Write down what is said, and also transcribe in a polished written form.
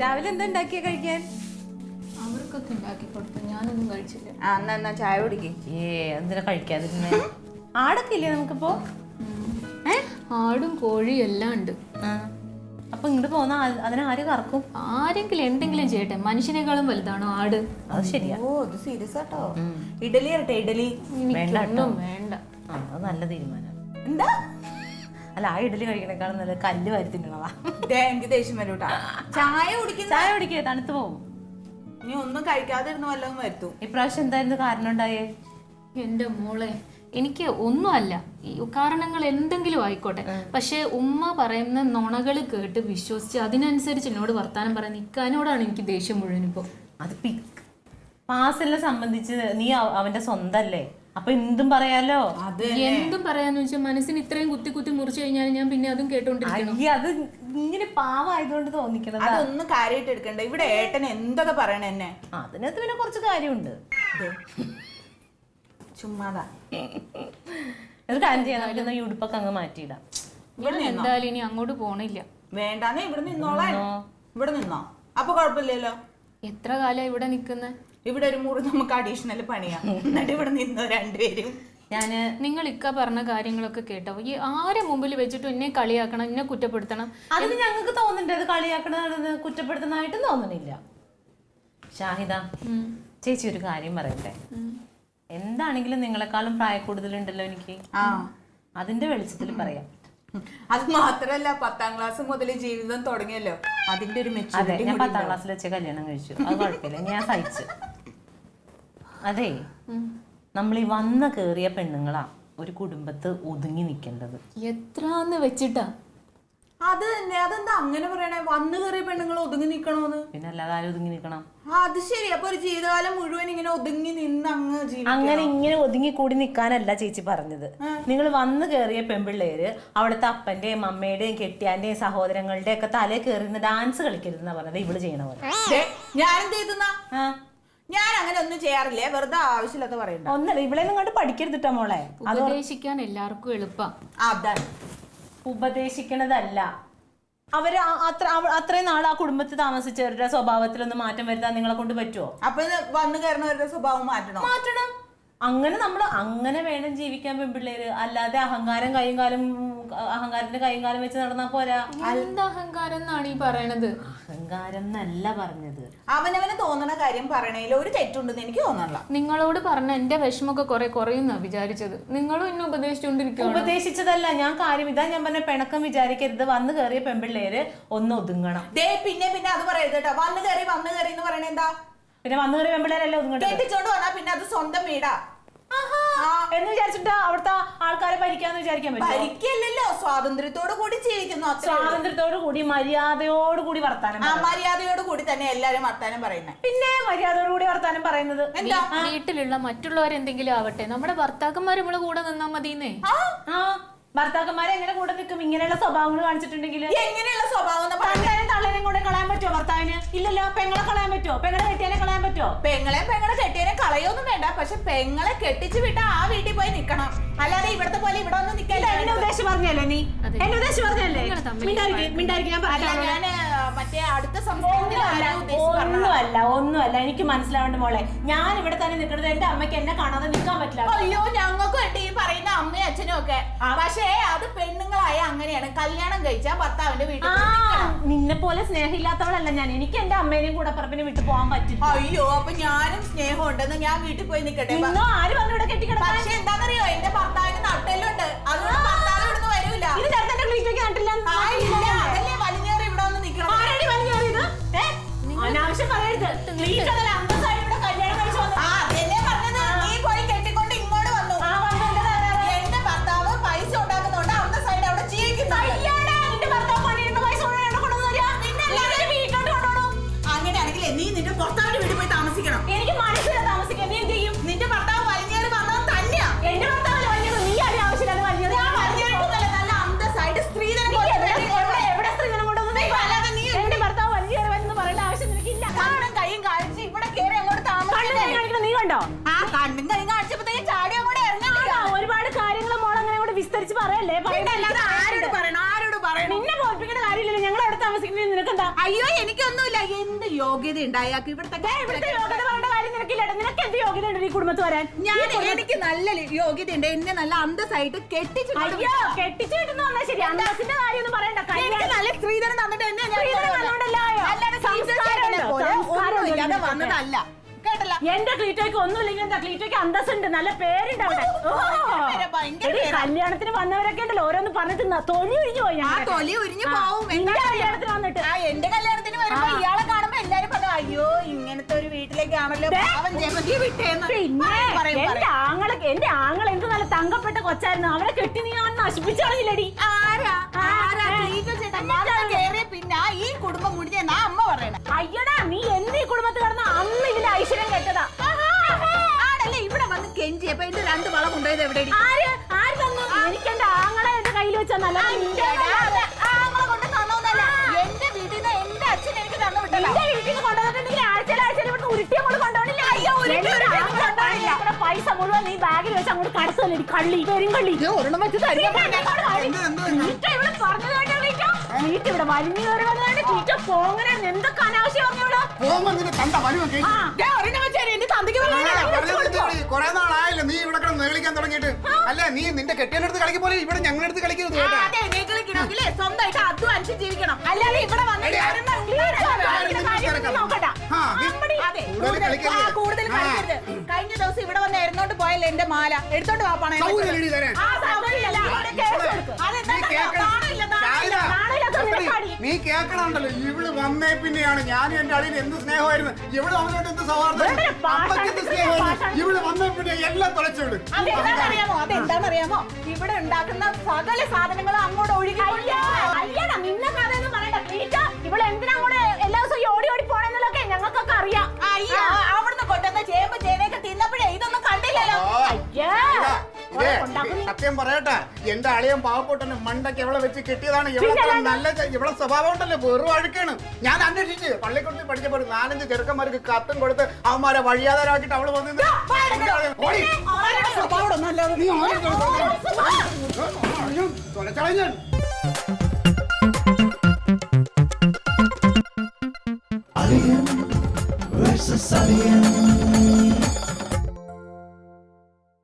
രാവിലെ എന്താ ഉണ്ടാക്കിയ കഴിക്കാൻ? അവർക്കൊക്കെ ഉണ്ടാക്കി കൊടുത്തു, ഞാനൊന്നും കഴിച്ചില്ല. എന്നാ ചായ കുടിക്കേ. എന്തിനാ കഴിക്കാതിരുന്നേ? ആടൊക്കെ ഇല്ലേ നമുക്കിപ്പോ? ആടും കോഴിയും എല്ലാം ഉണ്ട്. അപ്പൊ ഇങ്ങോട്ട് പോന്ന അതിനാര് കറക്കും? ആരെങ്കിലും എന്തെങ്കിലും ചെയ്യട്ടെ, മനുഷ്യനേക്കാളും വലുതാണോ ആട്? അത് ശരിയാ. ഓ അത് സീരിയസ് ആട്ടോ. ഇഡലി ഇരട്ടെ? ഇഡലി എനിക്കൊന്നും വേണ്ട. അത് നല്ല തീരുമാനം. എന്താ? അല്ല, ആ ഇഡലി കഴിക്കണേക്കാളും നല്ല കല്ല് വാരി തിന്നണതാ. എനിക്ക് ദേഷ്യം വരൂട്ടാ. ചായ കുടിക്കുന്ന ചായ കുടിക്കുക, തണുത്ത് പോവും. നീ ഒന്നും കഴിക്കാതിരുന്ന് വല്ലതും വരുത്തു. ഇപ്രാവശ്യം എന്തായിരുന്നു കാരണം ഉണ്ടായേ? എന്റെ മോളെ, എനിക്ക് ഒന്നുമല്ല, ഈ കാരണങ്ങൾ എന്തെങ്കിലും ആയിക്കോട്ടെ, പക്ഷെ ഉമ്മ പറയുന്ന നുണകൾ കേട്ട് വിശ്വസിച്ച് അതിനനുസരിച്ച് എന്നോട് വർത്താനം പറയാൻ നിൽക്കാനോടാണ് എനിക്ക് ദേഷ്യം മുഴുവൻ. ഇപ്പൊ അത് ഫാസിലിനെ സംബന്ധിച്ച് നീ അവന്റെ സ്വന്തല്ലേ, അപ്പൊ എന്തും പറയാലോ. എന്തും പറയാന്ന് വെച്ചാൽ മനസ്സിന് ഇത്രയും കുത്തി കുത്തി മുറിച്ചു കഴിഞ്ഞാൽ ഞാൻ പിന്നെ അതും കേട്ടോണ്ടിരിക്കണം. അത് ഇങ്ങനെ പാവായതുകൊണ്ട് തോന്നിക്കണം. അതൊന്നും കാര്യമായിട്ട് എടുക്കണ്ട. ഇവിടെ ഏട്ടൻ എന്തൊക്കെ പറയണ എന്നെ. അതിനകത്ത് പിന്നെ കുറച്ച് കാര്യമുണ്ട്. ചുമ്മാതാ. ഒരു കാര്യം ചെയ്യാൻ, നമുക്കെന്നാ ഈ ഉടുപ്പൊക്കെ അങ്ങ് മാറ്റിയിടാം. ഞാൻ എന്തായാലും ഇനി അങ്ങോട്ട് പോണില്ല. വേണ്ടാന്നേ, ഇവിടെ നിന്നോളാം. ഇവിടെ നിന്നോ? അപ്പൊ കുഴപ്പമില്ലല്ലോ. എത്ര കാലം ഇവിടെ നിക്കുന്ന? ഇവിടെ ഒരു മുറി നമുക്ക് അഡീഷണൽ പണിയാ. എന്നിട്ട് ഇവിടെ നിന്നോ രണ്ടുപേരും. നിങ്ങൾ ഇക്ക പറഞ്ഞ കാര്യങ്ങളൊക്കെ കേട്ടോ, ഈ ആരെ മുമ്പിൽ വെച്ചിട്ട് എന്നെ കളിയാക്കണം, എന്നെ കുറ്റപ്പെടുത്തണം. അതിന് ഞങ്ങൾക്ക് തോന്നുന്നുണ്ട് അത് കളിയാക്കണ കുറ്റപ്പെടുത്തുന്നതായിട്ടും തോന്നണില്ല. ഷാഹിദ ചേച്ചി ഒരു കാര്യം പറയട്ടെ. എന്താണെങ്കിലും നിങ്ങളെക്കാളും പ്രായ കൂടുതലുണ്ടല്ലോ എനിക്ക്. അതിന്റെ വെളിച്ചത്തിൽ പറയാം. അത് മാത്രല്ല 10ാം ക്ലാസ് മുതൽ ജീവിതം തുടങ്ങിയല്ലോ, അതിന്റെ ഒരു മെച്ചൂരിറ്റി. ഞാൻ 10ാം ക്ലാസ്സിൽ വെച്ച് കല്യാണം കഴിച്ചു, അത് കുഴപ്പമില്ല, ഞാൻ സഹിച്ചു. അതെ, നമ്മൾ ഈ വന്ന കേറിയ പെണ്ണുങ്ങളാ ഒരു കുടുംബത്ത് ഒതുങ്ങി നിൽക്കേണ്ടത്. എത്രാന്ന് വെച്ചിട്ടാ? അത് തന്നെ. അതെന്താ അങ്ങനെ പറയണേ? വന്നു കയറിയ പെണ്ണുങ്ങൾ ഒതുങ്ങി നിക്കണോന്ന്? പിന്നെ അല്ലാതെ ആരും ഒതുങ്ങി നിക്കണം? അത് ശരി. അപ്പൊ ഒരു ജീവിതകാലം മുഴുവൻ ഇങ്ങനെ ഒതുങ്ങി നിന്ന് അങ്ങ് അങ്ങനെ ഇങ്ങനെ ഒതുങ്ങി കൂടി നിക്കാനല്ല ചേച്ചി പറഞ്ഞത്. നിങ്ങൾ വന്നു കയറിയ പെൺപിള്ളേര് അവിടുത്തെ അപ്പന്റെയും അമ്മയുടെയും കെട്ടിയാന്റെയും സഹോദരങ്ങളുടെയും ഒക്കെ തലേ കയറി ഡാൻസ് കളിക്കരുതെന്നാ പറഞ്ഞത്. ഇവള് ചെയ്യണ പോലെ. ഞാനെന്ത് ചെയ്തുന്നാ? ഞാൻ അങ്ങനെ ഒന്നും ചെയ്യാറില്ലേ, വെറുതെ ആവശ്യമില്ലാത്ത പറയണ്ട. ഒന്നല്ല, ഇവിടെ നിങ്ങോട്ട് പഠിക്കരുതിട്ടോ മോളെ. ഉപദേശിക്കാൻ എല്ലാവർക്കും എളുപ്പം. അതാണ്. ഉപദേശിക്കണതല്ല, അവര് അത്രയും നാൾ ആ കുടുംബത്തിൽ താമസിച്ചവരുടെ സ്വഭാവത്തിലൊന്നും മാറ്റം വരുത്താൻ നിങ്ങളെ കൊണ്ട് പറ്റുമോ? അപ്പൊ വന്നു കയറുന്നവരുടെ സ്വഭാവം മാറ്റണം. അങ്ങനെ നമ്മൾ അങ്ങനെ വേണം ജീവിക്കാൻ പെൺപിള്ളേര്. അല്ലാതെ അഹങ്കാരത്തിന്റെ കൈയും കാലം വെച്ച് നടന്നാ പോരാ. എന്ത് അഹങ്കാരം എന്നാണ് ഈ പറയണത്? അഹങ്കാരം എന്നല്ല പറഞ്ഞത്. അവനവന് തോന്നണ കാര്യം പറയണേൽ ഒരു തെറ്റുണ്ടെന്ന് എനിക്ക് തോന്നല്ല. നിങ്ങളോട് പറഞ്ഞ എന്റെ വിഷമൊക്കെ കുറയുന്ന വിചാരിച്ചത്. നിങ്ങളും എന്നെ ഉപദേശിച്ചോണ്ടിരിക്കുക. ഉപദേശിച്ചതല്ല ഞാൻ കാര്യം ഇതാ ഞാൻ പറഞ്ഞ പിണക്കം വിചാരിക്കരുത്. വന്നു കയറിയ പെൺപിള്ളേര് ഒന്ന് ഒതുങ്ങണം. പിന്നെ അത് പറയരുത് കേട്ടോ. വന്നു കയറി എന്ന് പറയണ എന്താ? പിന്നെ വന്നു കയറിയ പെൺപിള്ളേരല്ലേ ഒതുങ്ങണം. കെട്ടിച്ചോണ്ട് വന്നാ പിന്നെ അത് സ്വന്തം വീടാ എന്ന് വിചാരിച്ചിട്ടാ അവിടുത്തെ ആൾക്കാരെ ഭരിക്കാന്ന് വിചാരിക്കാൻ പറ്റും? ഭരിക്കല്ലോ, സ്വാതന്ത്ര്യത്തോടു കൂടി ജീവിക്കുന്നു. സ്വാതന്ത്ര്യത്തോടു കൂടി മര്യാദയോട് കൂടി വർത്താനം. മര്യാദയോട് കൂടി തന്നെ എല്ലാരും വർത്താനം പറയുന്നത്. പിന്നെ മര്യാദയോട് കൂടി വർത്താനം പറയുന്നത് എന്താ? വീട്ടിലുള്ള മറ്റുള്ളവരെന്തെങ്കിലും ആവട്ടെ, നമ്മുടെ ഭർത്താക്കന്മാർ നമ്മളെ കൂടെ നിന്നാ മതിന്നേ. ഭർത്താക്കന്മാരെ എങ്ങനെ കൂടെ നിൽക്കും ഇങ്ങനെയുള്ള സ്വഭാവങ്ങൾ കാണിച്ചിട്ടുണ്ടെങ്കിൽ? എങ്ങനെയുള്ള സ്വഭാവം? തള്ളേനും കൂടെ കളയാൻ പറ്റുമോ ഭർത്താവിന്? ഇല്ലല്ലോ. പെങ്ങളെ കളയാൻ പറ്റുമോ? പെങ്ങളെ കെട്ടിയാനെ കളയാൻ പറ്റുമോ? പെങ്ങളെ കെട്ടിയാനെ കളയൊന്നും വേണ്ട. പക്ഷെ പെങ്ങളെ കെട്ടിച്ചു വിട്ട ആ വീട്ടിൽ പോയി നിക്കണം. അല്ലാതെ ഇവിടത്തെ പോലെ ഇവിടെ ഒന്നും നിൽക്കില്ല. എന്നെ ഉദ്ദേശിച്ച് പറഞ്ഞല്ലേ നീ? എന്നെ ഉദ്ദേശിച്ച് പറഞ്ഞല്ലേ? ഞാൻ മറ്റേ അടുത്ത സംസ്ഥാനത്തിൽ ഒന്നുമല്ല. എനിക്ക് മനസ്സിലാവേണ്ട മോളെ, ഞാൻ ഇവിടെ തന്നെ നിൽക്കുന്നത് എന്റെ അമ്മയ്ക്ക് എന്നെ കാണാതെ നിൽക്കാൻ പറ്റില്ല. അയ്യോ, ഞങ്ങൾക്കും ഉണ്ട് ഈ പറയുന്ന അമ്മയും അച്ഛനും ഒക്കെ. പക്ഷേ അത് പെണ്ണുങ്ങളായ അങ്ങനെയാണ്. കല്യാണം കഴിച്ചാൽ ഭർത്താവിന്റെ വീട്ടിൽ നിന്നെ പോലെ സ്നേഹമില്ലാത്തവളല്ല ഞാൻ. എനിക്ക് എന്റെ അമ്മേനെയും കൂടെ പറപ്പിനെ വിട്ടു പോകാൻ പറ്റില്ല. അയ്യോ, അപ്പൊ ഞാനും സ്നേഹം ഉണ്ടെന്ന് ഞാൻ വീട്ടിൽ പോയി നിൽക്കട്ടെ? ആര് പറഞ്ഞു ഇവിടെ കെട്ടിക്കിടക്കാൻ? പക്ഷെ എന്താണെന്നറിയോ, എന്റെ ഭർത്താവിന് നട്ടെല്ലുണ്ട്. അതുകൊണ്ട് ഭർത്താവ് ഇവിടുന്ന് വരൂല. ഇത് ചേർത്തന്റെ ക്ലീറ്റൊക്കെ നട്ടില്ല. അതല്ലേ വലിഞ്ഞേറി ഇവിടെ വന്ന് നിൽക്കണം. അനാവശ്യം പറയരുത്. അന്തസ്സായി ഇവിടെ കല്യാണം കഴിച്ചു വന്നു. അതല്ലേ പറഞ്ഞത്. നീ പോയി കെട്ടിക്കൊണ്ട് ഇങ്ങോട്ട് വന്നു. എന്റെ ഭർത്താവ് പൈസ ഉണ്ടാക്കുന്നുണ്ട്, അന്തസ്സായിട്ട് അവിടെ ജീവിക്കുന്നു. അങ്ങനെയാണെങ്കിലേ നീ നിന്റെ ഭർത്താവിന്റെ വീട്ടിൽ പോയി താമസിക്കണം. എനിക്ക് മനസ്സിലാ താമസിക്കാൻ. നീ എന്ത് ചെയ്യും? നിന്റെ ഭർത്താവ് വലിഞ്ഞേറി വന്നത് തന്നെയാ. എന്റെ ഭർത്താവ് വലിഞ്ഞത് നീ ആരും ആവശ്യമില്ലാതെ വലിഞ്ഞത്. നല്ല അന്തസ്സായിട്ട് സ്ത്രീധനം എവിടെ സ്ത്രീധനം കൊണ്ടൊന്നും എന്റെ ഭർത്താവ് വലിഞ്ഞേറി വരുന്ന പറയേണ്ട ആവശ്യം നിനക്കില്ല. കണ്ണും കൈയും കാണിച്ച് ഇവിടെ കയറി അങ്ങോട്ട് താമസിക്കാൻ നീ കണ്ടോ? കണ്ണും കൈയും കാണിച്ചപ്പോഴത്തേക്ക് ചാടി അങ്ങോട്ട് ഇറങ്ങാ. ഒരുപാട് കാര്യങ്ങൾ മോൾ അങ്ങനെ കൂടെ വിസ്തരിച്ച് പറയല്ലേ. ആരോട് പറയണം? നിന്നെ ബോധിപ്പിക്കേണ്ട കാര്യമില്ലല്ലോ. ഞങ്ങൾ അവിടെ താമസിക്കുന്നത് നിനക്കെന്താ? അയ്യോ എനിക്കൊന്നുമില്ല. എന്ത് യോഗ്യത ഉണ്ടായാക്ക് ഇവിടുത്തെ യോഗ്യത പറയേണ്ട കാര്യം നിനക്കില്ലട. നിനക്ക് എന്ത് യോഗ്യത ഉണ്ട് ഈ കുടുംബത്ത് വരാൻ? എനിക്ക് നല്ല യോഗ്യത ഉണ്ട്. എന്നെ നല്ല അന്തസ്സായിട്ട് കെട്ടിച്ചു. അയ്യോ കെട്ടിച്ചു കിട്ടുന്ന പറഞ്ഞാൽ ശരി, അന്തസ്സിന്റെ കാര്യം ഒന്നും പറയണ്ട. എനിക്ക് നല്ല സ്ത്രീധനം തന്നിട്ട് എന്നെ വന്നതല്ല കേട്ടല്ല. എന്റെ ക്ലീറ്റോയ്ക്ക് ഒന്നുമില്ലെങ്കിൽ എന്താ, ക്ലീറ്റോയ്ക്ക് അന്തസ്സുണ്ട്, നല്ല പേരുണ്ട് അവിടെ. കല്യാണത്തിന് വന്നവരൊക്കെ ഉണ്ടല്ലോ ഓരോന്ന് പറഞ്ഞിട്ട് തൊലി ഉരിഞ്ഞു പോയി. തൊലി ഉരിഞ്ഞു പോവും. കല്യാണത്തിന് വന്നിട്ട് എന്റെ കല്യാണത്തിന് വരുമ്പോ ഇയാളെ കാണുമ്പോ എല്ലാരും പറഞ്ഞു അയ്യോ ഇങ്ങനത്തെ ഒരു വീട്ടിലേക്കാണല്ലോ വിട്ടേന്ന്. പിന്നെ എന്റെ ആങ്ങളെ എന്ത് നല്ല തങ്കപ്പെട്ട കൊച്ചായിരുന്നു. അവനെ കെട്ടി നീ നശിപ്പിച്ചറിയില്ലടി. പിന്നെ ഈ കുടുംബം മുടിഞ്ഞെന്നാ അമ്മ പറയണേ. അയ്യടാ നീ എന്നീ കുടുംബത്തിൽ കിടന്ന അന്ന് ഇതിന്റെ ഐശ്വര്യം കെട്ടതാ. ആണല്ലേ ഇവിടെ വന്ന് കെഞ്ചിയപ്പോ എന്റെ 2 വള കൊണ്ടുപോയത് എവിടെ? ആര് തന്നു? എനിക്ക് എന്റെ ആങ്ങളെ എന്റെ കയ്യിൽ വെച്ചാൽ നല്ല ആങ്ങളെ കൊണ്ട് തന്നോന്നല്ല, എന്റെ വീട്ടിൽ നിന്ന് എന്റെ അച്ഛൻ എനിക്ക് തന്നു വിട്ടല്ലോ. എന്റെ വീട്ടിൽ നിന്ന് കൊണ്ടുവന്നിട്ടുണ്ടെങ്കിൽ ആഴ്ചയിൽ ഇവിടെ ഉരുട്ടി അങ്ങോട്ട് കൊണ്ടുപോകണില്ല. പൈസ മുഴുവൻ നീ ബാഗിൽ വെച്ച് അങ്ങോട്ട് കടത്തല്ലേ കള്ളി, പെരും കള്ളി. ഒരെണ്ണം വെച്ച് തരുമ്പോ ഇവിടെ വലിഞ്ഞു കയറി വന്നതാണ് ടീച്ചർ. പോങ്ങനെ എന്തൊക്കെ അനാവശ്യം പറഞ്ഞോളൂ. കൊറേ നാളായല്ലോ നീ ഇവിടെ നേളിക്കാൻ തുടങ്ങിയിട്ട്. അല്ല നീ നിന്റെ കെട്ടിയടുത്ത് കളിക്കും പോലെ ഇവിടെ ഞങ്ങളുടെ അടുത്ത് കളിക്കരുത്. സ്വന്തമായിട്ട് അധ്വാനിച്ച് ജീവിക്കണം. അല്ലാതെ ഇവിടെ കൂടുതൽ കളിക്കരുത്. കഴിഞ്ഞ ദിവസം ഇവിടെ വന്ന് എഴുന്നോട്ട് പോയല്ലേ എന്റെ മാല എടുത്തോണ്ട് വാപ്പാണേ. നീ കേക്കണുണ്ടല്ലോ, ഇവള് വന്നേ പിന്നെയാണ് ഞാനും എന്റെ അളിയിൽ എന്ത് സ്നേഹമായിരുന്നു. ഇവള് അവനോട് എന്ത് സൗഹാർദ്ദം, എന്ത് സ്നേഹമായിരുന്നു. ഇവള് വന്നേ പിന്നെ എല്ലാം തുളച്ചോളൂ. അതെന്താണെന്നറിയാമോ? ഇവിടെ ഉണ്ടാക്കുന്ന സകല സാധനങ്ങളും അങ്ങോട്ട് ഒഴുകി. നിന്നെ കഥയൊന്നും പറയണ്ട. ഇവിടെ എന്തിനാ കൂടെ എല്ലാ ദിവസവും ഓടി ഓടി പോണെന്നൊക്കെ ഞങ്ങൾക്കൊക്കെ അറിയാം. അയ്യോ അവിടുന്ന് കൊണ്ടുവന്ന ചേമ്പ് ചേനയൊക്കെ തിന്നപ്പോഴേ ഇതൊന്നും കണ്ടില്ലല്ലോ. സത്യം പറയട്ടെ, എന്റെ അളിയൻ പാവപ്പെട്ടന്നെ മണ്ടയ്ക്ക് എവളെ വെച്ച് കെട്ടിയതാണ്. നല്ല ഇവളെ സ്വഭാവം ഉണ്ടല്ലോ വെറും അഴുക്കാണ്. ഞാൻ അന്വേഷിച്ച് പള്ളിക്കൂടത്തിൽ പഠിച്ചപ്പോൾ 4-5 ചെറുക്കന്മാർക്ക് കത്തും കൊടുത്ത് അവന്മാരെ വഴിയാതാരാക്കിട്ട് അവള് വന്നു. തൊലച്ചളഞ്ഞാൻ Alien versus Alien.